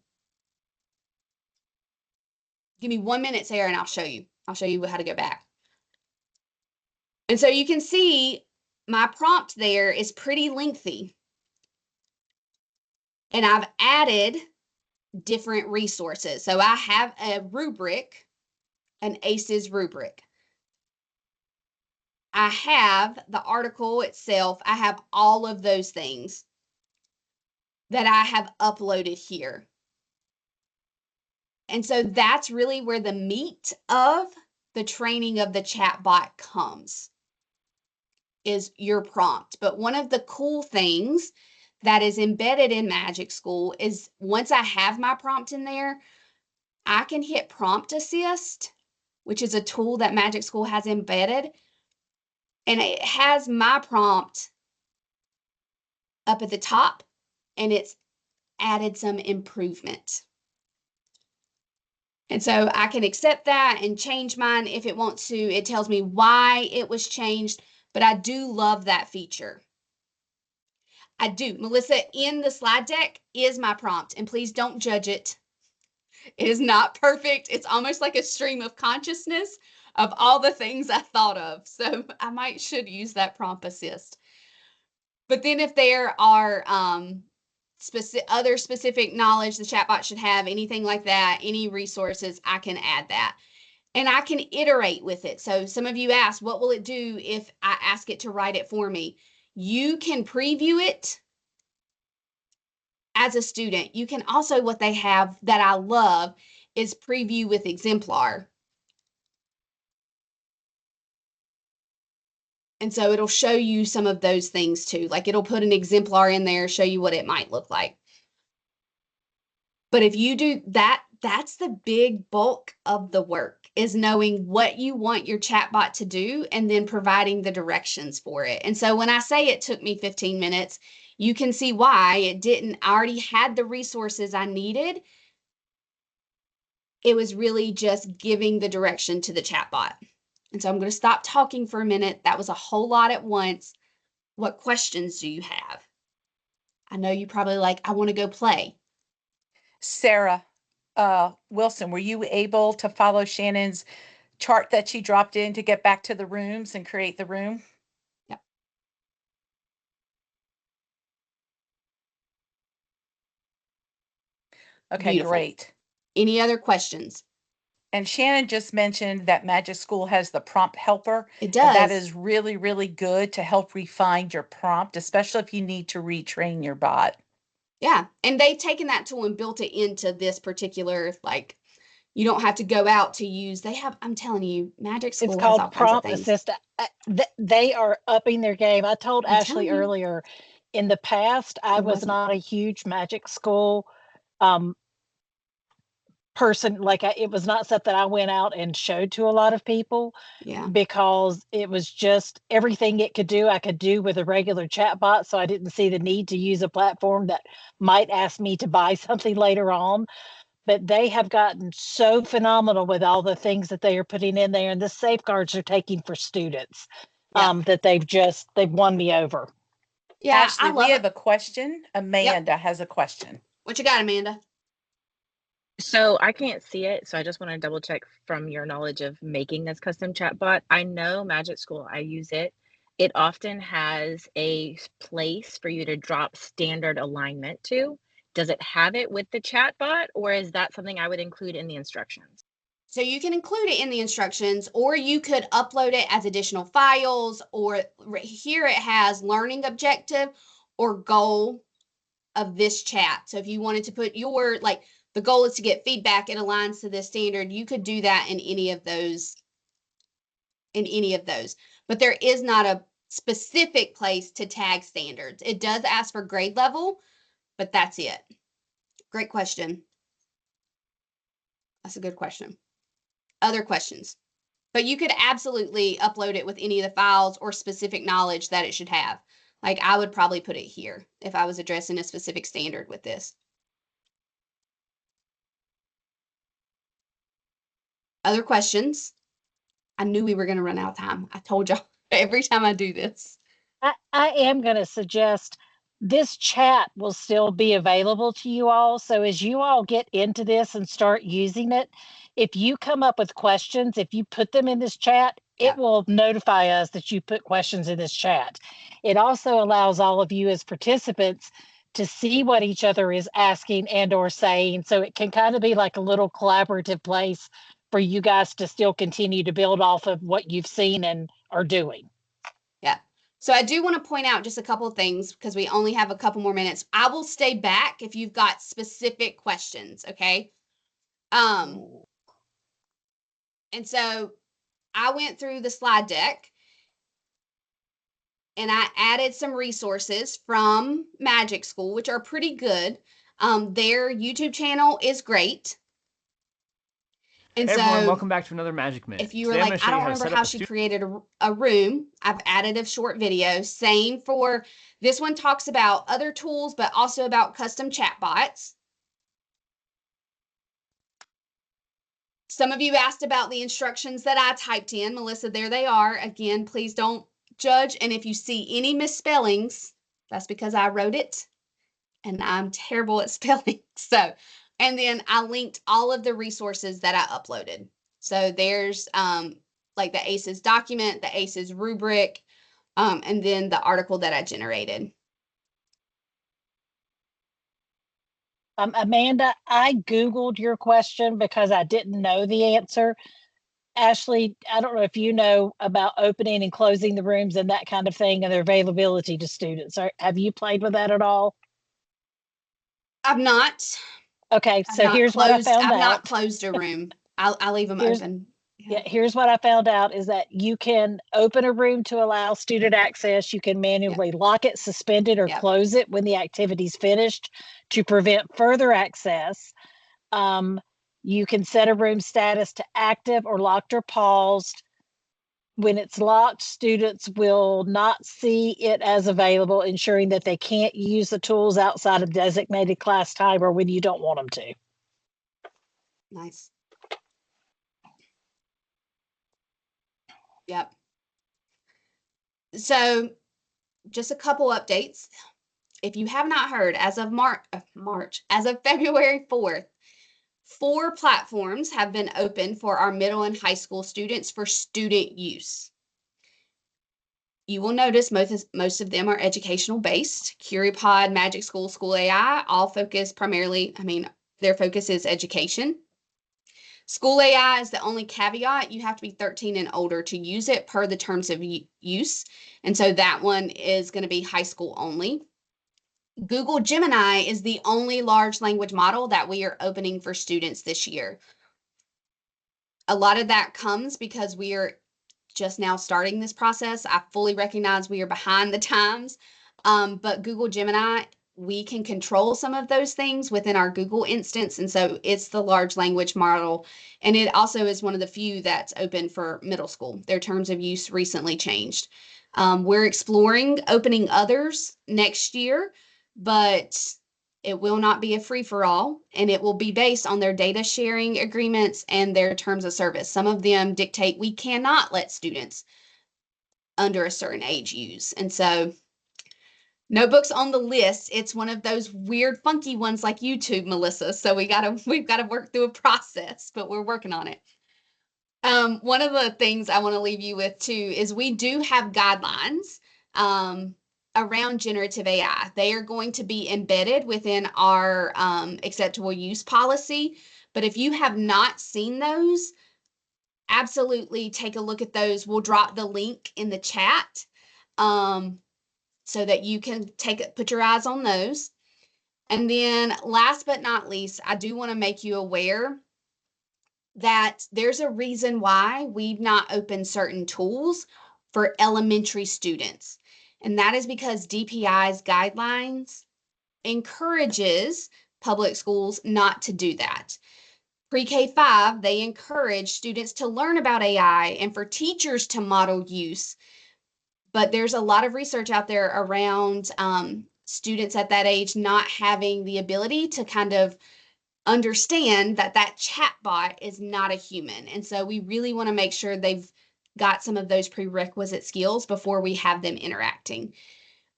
A: Give me 1 minute, Sarah, and I'll show you. I'll show you how to go back. And so you can see my prompt there is pretty lengthy. And I've added different resources. So I have a rubric, an ACEs rubric. I have the article itself. I have all of those things that I have uploaded here. And so that's really where the meat of the training of the chatbot comes, is your prompt. But one of the cool things that is embedded in Magic School is once I have my prompt in there, I can hit Prompt Assist, which is a tool that Magic School has embedded. And it has my prompt up at the top, and it's added some improvement. And so I can accept that and change mine if it wants to. It tells me why it was changed, but I do love that feature. I do. Melissa, in the slide deck is my prompt, and please don't judge it. It is not perfect. It's almost like a stream of consciousness of all the things I thought of. So I should use that prompt assist. But then if there are other specific knowledge the chatbot should have, anything like that, any resources, I can add that. And I can iterate with it. So some of you asked, what will it do if I ask it to write it for me? You can preview it as a student. You can also, what they have that I love is preview with exemplar. And so it'll show you some of those things too. Like it'll put an exemplar in there, show you what it might look like. But if you do that, that's the big bulk of the work, is knowing what you want your chatbot to do and then providing the directions for it. And so when I say it took me 15 minutes, you can see why it didn't. I already had the resources I needed. It was really just giving the direction to the chatbot. And so I'm going to stop talking for a minute. That was a whole lot at once. What questions do you have? I know you probably like, I want to go play.
C: Sarah Wilson, were you able to follow Shannon's chart that she dropped in to get back to the rooms and create the room?
A: Yep.
C: Okay,
A: Beautiful.
C: great.
A: Any other questions?
C: And Shannon just mentioned that Magic School has the prompt helper.
A: It does.
C: And that is really, really good to help refine your prompt, especially if you need to retrain your bot.
A: Yeah. And they've taken that tool and built it into this particular You don't have to go out to use, I'm telling you, Magic School
B: It's
A: has all
B: called
A: kinds of
B: Prompt
A: things.
B: Assistant. They are upping their game. I told
A: I'm
B: Ashley
A: telling you.
B: earlier, in the past, I
A: It
B: was
A: wasn't.
B: not a huge Magic School person. Like it was not something I went out and showed to a lot of people
A: Yeah.
B: because it was just everything it could do, I could do with a regular chatbot. So I didn't see the need to use a platform that might ask me to buy something later on. But they have gotten so phenomenal with all the things that they are putting in there and the safeguards they're taking for students,
A: Yeah.
B: that they've won me over.
A: Yeah,
C: Ashley,
A: I love
C: we have
A: it.
C: a question. Amanda has a question.
A: What you got, Amanda?
F: So I can't see it, so I just want to double check from your knowledge of making this custom chatbot. I know Magic School, I use it. It often has a place for you to drop standard alignment to. Does it have it with the chatbot, or is that something I would include in the instructions?
A: So you can include it in the instructions, or you could upload it as additional files, or here it has learning objective or goal of this chat. So if you wanted to put your, like, the goal is to get feedback, it aligns to this standard, you could do that in any of those. But there is not a specific place to tag standards. It does ask for grade level, but that's it. Great question. That's a good question. Other questions? But you could absolutely upload it with any of the files or specific knowledge that it should have. Like I would probably put it here if I was addressing a specific standard with this. Other questions? I knew we were going to run out of time. I told y'all every time I do this.
B: I am going to suggest this chat will still be available to you all. So as you all get into this and start using it, if you come up with questions, if you put them in this chat,
A: Yeah.
B: it will notify us that you put questions in this chat. It also allows all of you as participants to see what each other is asking and or saying. So it can kind of be like a little collaborative place for you guys to still continue to build off of what you've seen and are doing.
A: Yeah. So I do want to point out just a couple of things because we only have a couple more minutes. I will stay back if you've got specific questions, okay? And so I went through the slide deck and I added some resources from Magic School, which are pretty good. Their YouTube channel is great. And
G: Hey everyone,
A: so
G: welcome back to another Magic Minute.
A: if you were
G: Today I'm
A: like,
G: gonna show
A: I
G: you
A: don't
G: how to
A: remember
G: set
A: how
G: up
A: she created a room, I've added a short video. Same for this one, talks about other tools, but also about custom chatbots. Some of you asked about the instructions that I typed in. Melissa, there they are. Again, please don't judge. And if you see any misspellings, that's because I wrote it and I'm terrible at spelling. So, and then I linked all of the resources that I uploaded. So there's like the ACES document, the ACES rubric, and then the article that I generated.
B: Amanda, I Googled your question because I didn't know the answer. Ashley, I don't know if you know about opening and closing the rooms and that kind of thing and their availability to students. Have you played with that at all?
A: I've not.
B: Okay, so here's what I found out.
A: I've not closed a room. I'll leave them open.
B: Yeah, here's what I found out is that you can open a room to allow student access. You can manually lock it, suspend it, or close it when the activity's finished to prevent further access. You can set a room status to active or locked or paused. When it's locked, students will not see it as available, ensuring that they can't use the tools outside of designated class time or when you don't want them to.
A: Nice. Yep. So just a couple updates. If you have not heard, as of as of February 4th, 4 platforms have been opened for our middle and high school students for student use. You will notice most of them are educational based. CurryPod, Magic School, School AI, all focus primarily, their focus is education. School AI is the only caveat. You have to be 13 and older to use it per the terms of use. And so that one is going to be high school only. Google Gemini is the only large language model that we are opening for students this year. A lot of that comes because we are just now starting this process. I fully recognize we are behind the times, but Google Gemini, we can control some of those things within our Google instance. And so it's the large language model. And it also is one of the few that's open for middle school. Their terms of use recently changed. We're exploring opening others next year, but it will not be a free-for-all, and it will be based on their data sharing agreements and their terms of service. Some of them dictate we cannot let students under a certain age use. And so notebooks on the list. It's one of those weird, funky ones like YouTube, Melissa. So we've got to work through a process, but we're working on it. One of the things I want to leave you with too is we do have guidelines around generative AI. They are going to be embedded within our acceptable use policy. But if you have not seen those, absolutely take a look at those. We'll drop the link in the chat so that you can put your eyes on those. And then last but not least, I do want to make you aware that there's a reason why we've not opened certain tools for elementary students. And that is because DPI's guidelines encourages public schools not to do that. Pre-K-5, they encourage students to learn about AI and for teachers to model use. But there's a lot of research out there around students at that age not having the ability to kind of understand that chatbot is not a human. And so we really want to make sure they've got some of those prerequisite skills before we have them interacting.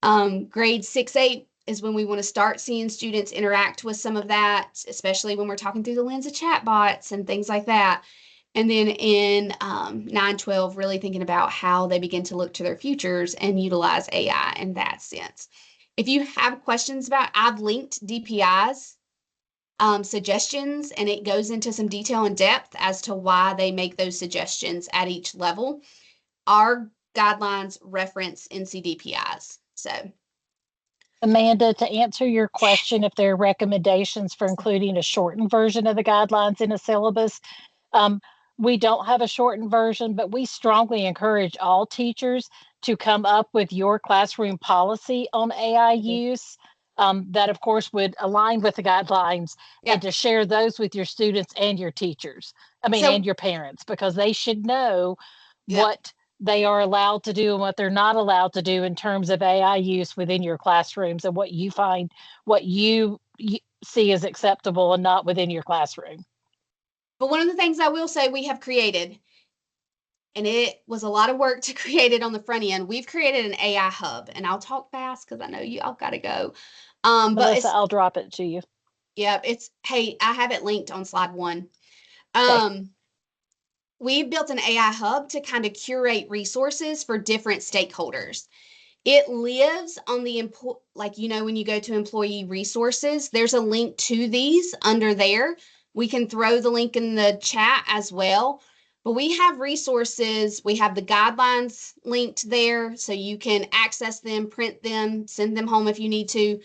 A: Grade 6-8 is when we want to start seeing students interact with some of that, especially when we're talking through the lens of chatbots and things like that. And then in 9-12, really thinking about how they begin to look to their futures and utilize AI in that sense. If you have questions about, I've linked DPI's suggestions, and it goes into some detail and depth as to why they make those suggestions at each level. Our guidelines reference NCDPIs. So,
B: Amanda, to answer your question, if there are recommendations for including a shortened version of the guidelines in a syllabus, we don't have a shortened version, but we strongly encourage all teachers to come up with your classroom policy on AI use. That, of course, would align with the guidelines, and to share those with your students and your teachers. And your parents, because they should know what they are allowed to do and what they're not allowed to do in terms of AI use within your classrooms, and what you see as acceptable and not within your classroom.
A: But one of the things I will say we have created, and it was a lot of work to create it on the front end, we've created an AI hub, and I'll talk fast because I know you all got to go.
B: Melissa, I'll drop it to you.
A: Yep, hey, I have it linked on slide 1. We built an AI hub to kind of curate resources for different stakeholders. It lives on the when you go to employee resources, there's a link to these under there. We can throw the link in the chat as well. But we have resources. We have the guidelines linked there so you can access them, print them, send them home if you need to.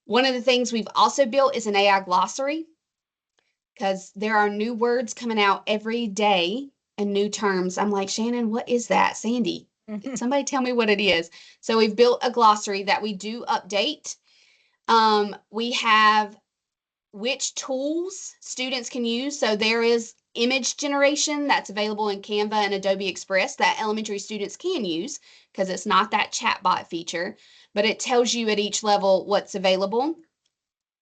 A: One of the things we've also built is an AI glossary, because there are new words coming out every day and new terms. I'm like, Shannon, what is that? Sandy, somebody tell me what it is. So we've built a glossary that we do update. We have which tools students can use. So there is image generation that's available in Canva and Adobe Express that elementary students can use, because it's not that chatbot feature, but it tells you at each level what's available.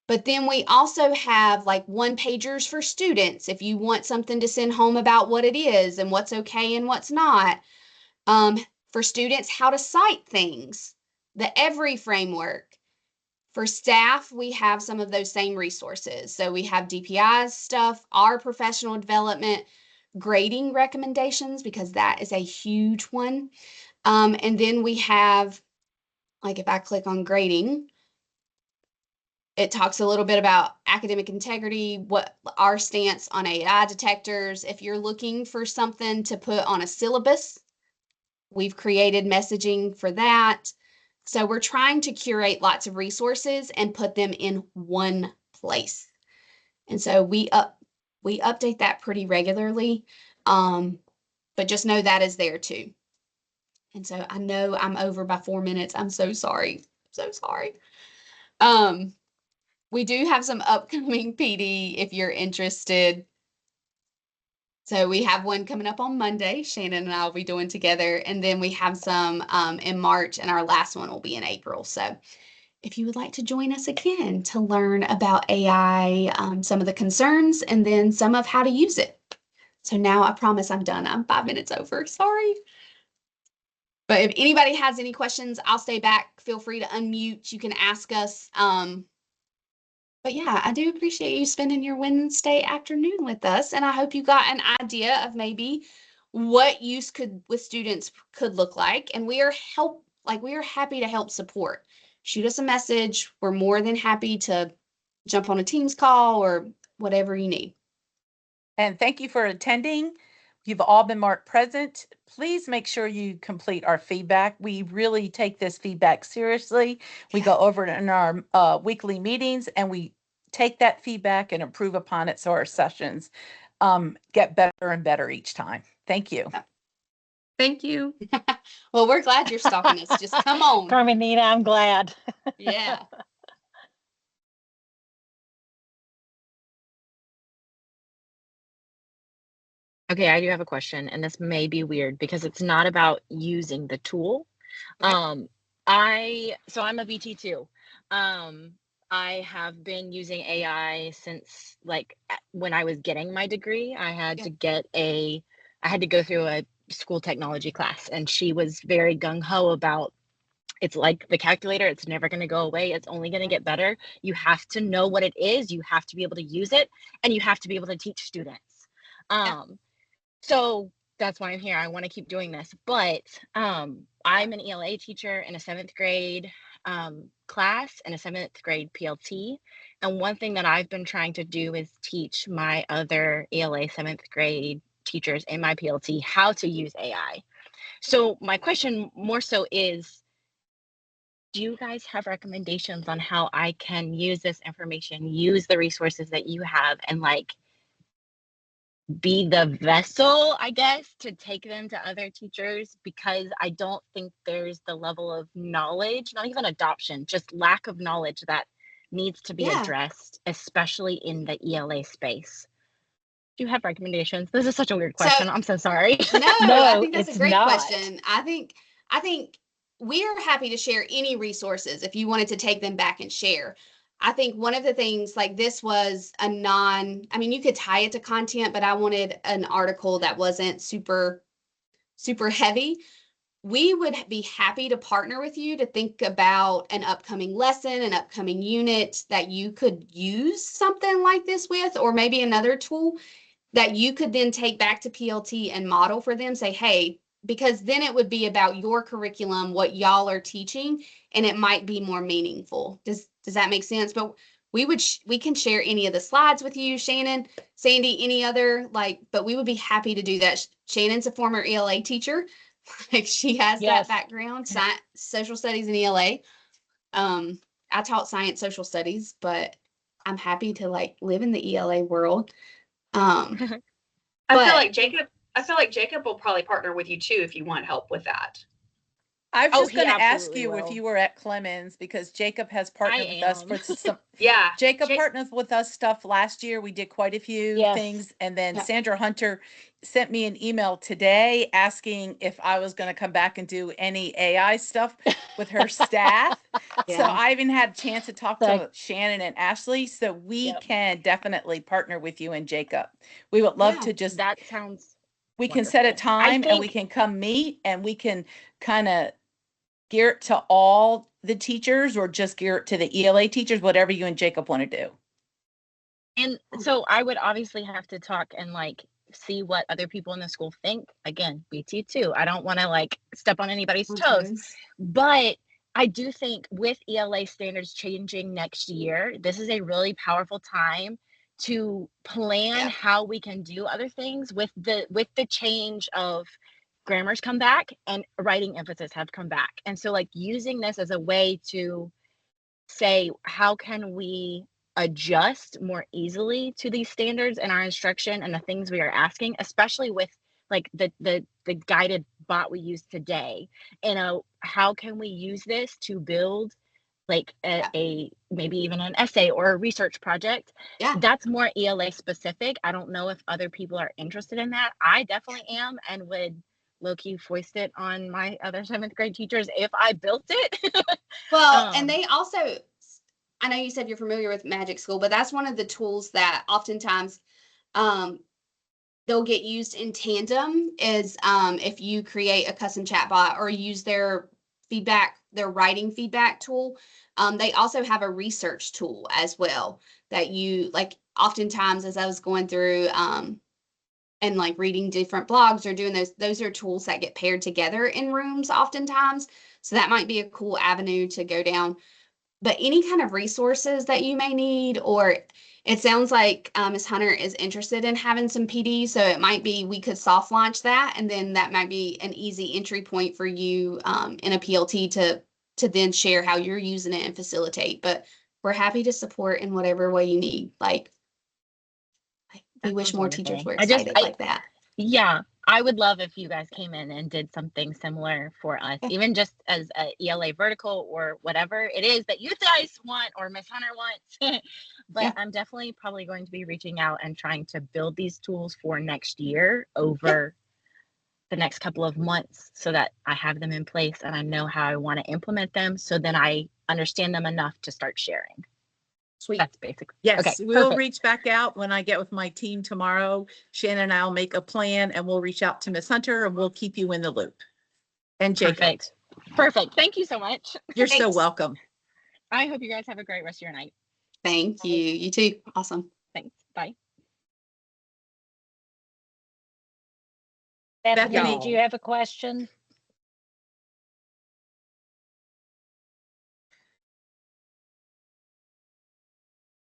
A: But then we also have like one-pagers for students if you want something to send home about what it is and what's okay and what's not. For students, how to cite things, the Every framework. For staff, we have some of those same resources. So we have DPI's stuff, our professional development, grading recommendations, because that is a huge one. And then we have, like if I click on grading, it talks a little bit about academic integrity, what our stance on AI detectors. If you're looking for something to put on a syllabus, we've created messaging for that. So we're trying to curate lots of resources and put them in one place. And so we update that pretty regularly. But just know that is there too. And so I know I'm over by 4 minutes. I'm so sorry. So sorry. We do have some upcoming PD if you're interested. So we have one coming up on Monday. Shannon and I will be doing together. And then we have some in March, and our last one will be in April. So if you would like to join us again to learn about AI, some of the concerns, and then some of how to use it. So now I promise I'm done. I'm 5 minutes over. Sorry. But if anybody has any questions, I'll stay back. Feel free to unmute. You can ask us. But yeah, I do appreciate you spending your Wednesday afternoon with us. And I hope you got an idea of maybe what use with students could look like. And we are happy to help support. Shoot us a message. We're more than happy to jump on a Teams call or whatever you need.
C: And thank you for attending. You've all been marked present. Please make sure you complete our feedback. We really take this feedback seriously. We go over it in our weekly meetings, and we take that feedback and improve upon it so our sessions get better and better each time. Thank you.
E: Thank you.
A: Well, we're glad you're stalking us. Just come on.
B: Carmenina, I'm glad.
A: Yeah.
F: Okay, I do have a question, and this may be weird because it's not about using the tool.
A: Okay.
F: I'm a VT too. I have been using AI since like when I was getting my degree. I had to go through a school technology class, and she was very gung-ho about it's like the calculator, it's never going to go away, it's only going to get better. You have to know what it is, you have to be able to use it, and you have to be able to teach students. So that's why I'm here. I want to keep doing this. But I'm an ELA teacher in a 7th grade class and a 7th grade PLT. And one thing that I've been trying to do is teach my other ELA 7th grade teachers in my PLT how to use AI. So my question more so is, do you guys have recommendations on how I can use this information, use the resources that you have, and like be the vessel, I guess, to take them to other teachers? Because I don't think there's the level of knowledge, not even adoption, just lack of knowledge that needs to be addressed, especially in the ELA space. Do you have recommendations? This is such a weird question. I'm so sorry.
A: No, I think that's
B: it's
A: a great
B: not.
A: question. I think we are happy to share any resources if you wanted to take them back and share. I think one of the things, like, this was I mean, you could tie it to content, but I wanted an article that wasn't super, super heavy. We would be happy to partner with you to think about an upcoming lesson, an upcoming unit that you could use something like this with, or maybe another tool that you could then take back to PLT and model for them. Say, hey, because then it would be about your curriculum, what y'all are teaching, and it might be more meaningful. Does that make sense? But we can share any of the slides with you, Shannon, Sandy, any other, but we would be happy to do that. Shannon's a former ELA teacher. Like, she has that background, science, social studies, and ELA. I taught science, social studies, but I'm happy to live in the ELA world.
D: I feel like Jacob will probably partner with you too if you want help with that.
C: I was just going to ask you if you were at Clemens, because Jacob has partnered with us for some.
D: Yeah.
C: Jacob partnered with us stuff last year. We did quite a few things. And then Sandra Hunter sent me an email today asking if I was going to come back and do any AI stuff with her staff. So I even had a chance to talk to Shannon and Ashley. So we can definitely partner with you and Jacob. We would love to just.
F: That sounds
C: We can set a time and we can come meet, and we can kind of gear it to all the teachers or just gear it to the ELA teachers, whatever you and Jacob want to do.
F: And so I would obviously have to talk and see what other people in the school think. Again, BT too. I don't want to step on anybody's toes, but I do think with ELA standards changing next year, this is a really powerful time to plan how we can do other things with the change of grammar's come back and writing emphasis have come back. And so using this as a way to say, how can we adjust more easily to these standards in our instruction and the things we are asking, especially with like the guided bot we use today. How can we use this to build like a maybe even an essay or a research project?
A: Yeah.
F: That's more ELA specific. I don't know if other people are interested in that. I definitely am, and would low-key foist it on my other 7th grade teachers if I built it.
A: Well, and they also, I know you said you're familiar with Magic School, but that's one of the tools that oftentimes they'll get used in tandem is if you create a custom chatbot or use their writing feedback tool. They also have a research tool as well that you like oftentimes as I was going through and like reading different blogs or doing those are tools that get paired together in rooms oftentimes. So that might be a cool avenue to go down. But any kind of resources that you may need, or it sounds like Ms. Hunter is interested in having some PD, so it might be we could soft launch that, and then that might be an easy entry point for you in a PLT to then share how you're using it and facilitate. But we're happy to support in whatever way you need. Like we wish more teachers were excited like that.
F: Yeah, I would love if you guys came in and did something similar for us, even just as a ELA vertical or whatever it is that you guys want or Miss Hunter wants. But I'm definitely probably going to be reaching out and trying to build these tools for next year over the next couple of months so that I have them in place and I know how I want to implement them. So then I understand them enough to start sharing.
A: Sweet.
F: That's basic.
C: Yes,
F: okay,
C: we'll
F: perfect.
C: reach back out when I get with my team tomorrow. Shannon and I will make a plan and we'll reach out to Miss Hunter and we'll keep you in the loop. And Jacob.
F: Perfect. Thank you so much.
C: You're so welcome.
F: I hope you guys have a great rest of your night.
A: Thank you. You too. Awesome.
F: Thanks. Bye.
B: Bethany, do you have a question?